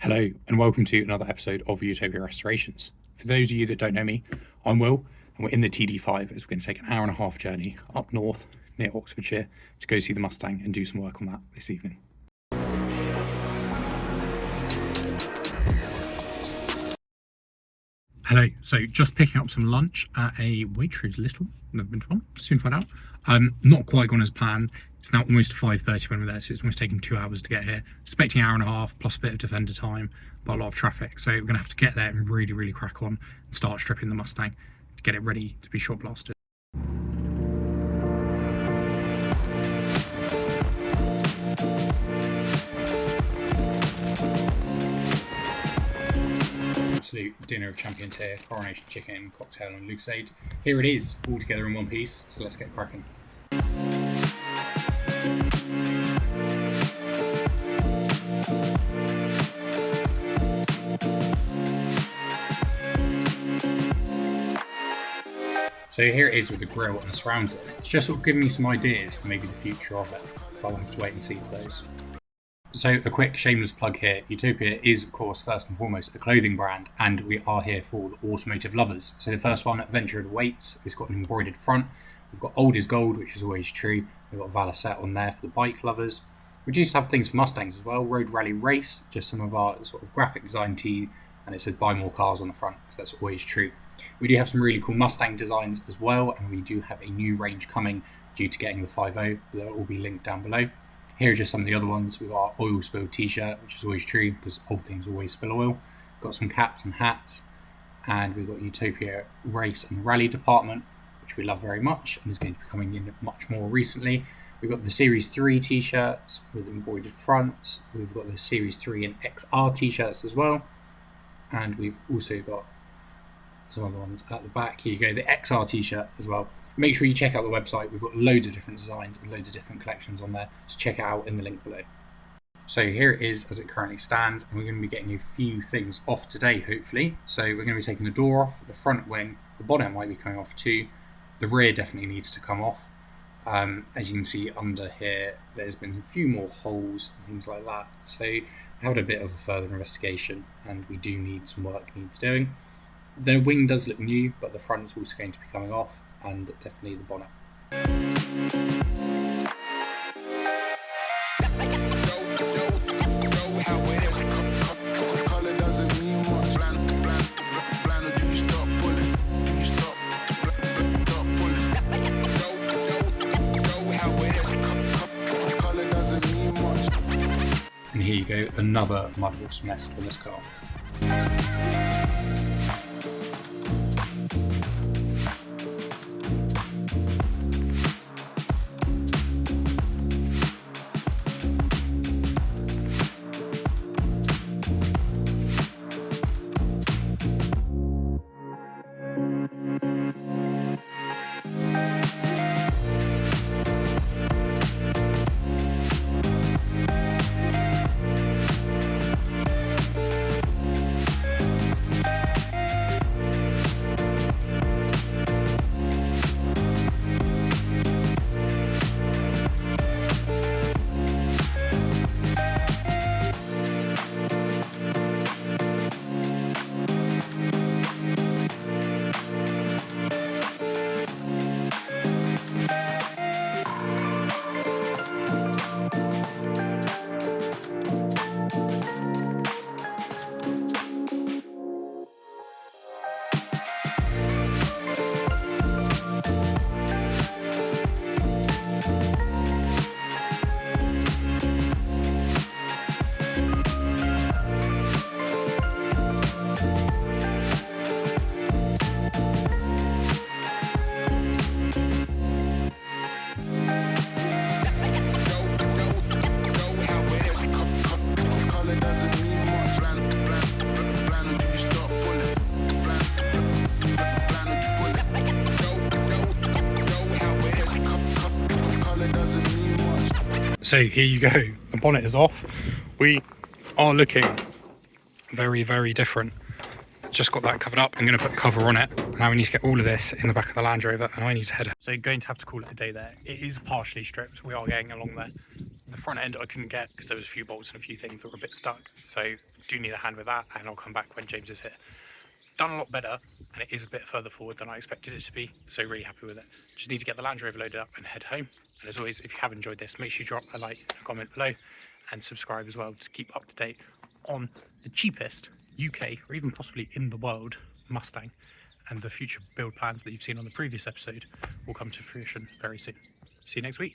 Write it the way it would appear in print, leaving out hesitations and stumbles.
Hello and welcome to another episode of Utopia Restorations. For those of you that don't know me, I'm Will and we're in the TD5 as we're going to take an hour and a half journey up north near Oxfordshire to go see the Mustang and do some work on that this evening. Hello, so just picking up some lunch at a Waitrose Little, never been to one, soon find out. Not quite gone as planned. It's now almost 5:30 when we're there, so it's almost taken 2 hours to get here. Expecting an hour and a half plus a bit of defender time, but a lot of traffic. So we're gonna have to get there and really crack on and start stripping the Mustang to get it ready to be shot blasted. Absolute dinner of champions here, coronation chicken, cocktail and lucade. Here it is, all together in one piece, so let's get cracking. So here it is with the grille and the surrounds. It's just sort of giving me some ideas for maybe the future of it, but I'll have to wait and see for those. So a quick shameless plug here, Utopia is of course first and foremost a clothing brand and we are here for the automotive lovers. So the first one, Adventure of the Weights, it's got an embroidered front. We've got Old is Gold, which is always true. We've got Valicette on there for the bike lovers. We do have things for Mustangs as well, Road Rally Race, just some of our sort of graphic design tee, and it says buy more cars on the front, so that's always true. We do have some really cool Mustang designs as well, and we do have a new range coming due to getting the 5.0, they'll all be linked down below. Here are just some of the other ones. We've got our oil spill t-shirt, which is always true because old things always spill oil. Got some caps and hats, and we've got Utopia Race and Rally department, which we love very much and is going to be coming in much more recently. We've got the Series 3 t-shirts with embroidered fronts. We've got the Series 3 and XR t-shirts as well. And we've also got some other ones at the back. Here you go, the XR t-shirt as well. Make sure you check out the website. We've got loads of different designs and loads of different collections on there. So check it out in the link below. So here it is as it currently stands, and we're going to be getting a few things off today, hopefully. So we're going to be taking the door off, the front wing, the bonnet might be coming off too. The rear definitely needs to come off. As you can see under here, there's been a few more holes and things like that. So we had a bit of a further investigation, and we do need some work needs doing. The wing does look new, but the front's also going to be coming off, and definitely the bonnet. And here you go, another mud wasp nest on this car. So here you go, the bonnet is off. We are looking very different. Just got that covered up. I'm going to put cover on it. Now we need to get all of this in the back of the Land Rover, and I need to head. So you're going to have to call it a day there. It is partially stripped. We are getting along there The front end I couldn't get because there was a few bolts and a few things that were a bit stuck, so do need a hand with that, and I'll come back when James is here. Done a lot better, and it is a bit further forward than I expected it to be, so really happy with it. Just need to get the Land Rover loaded up and head home. And as always, if you have enjoyed this, make sure you drop a like and a comment below, and subscribe as well to keep up to date on the cheapest UK, or even possibly in the world, Mustang. And the future build plans that you've seen on the previous episode will come to fruition very soon. See you next week.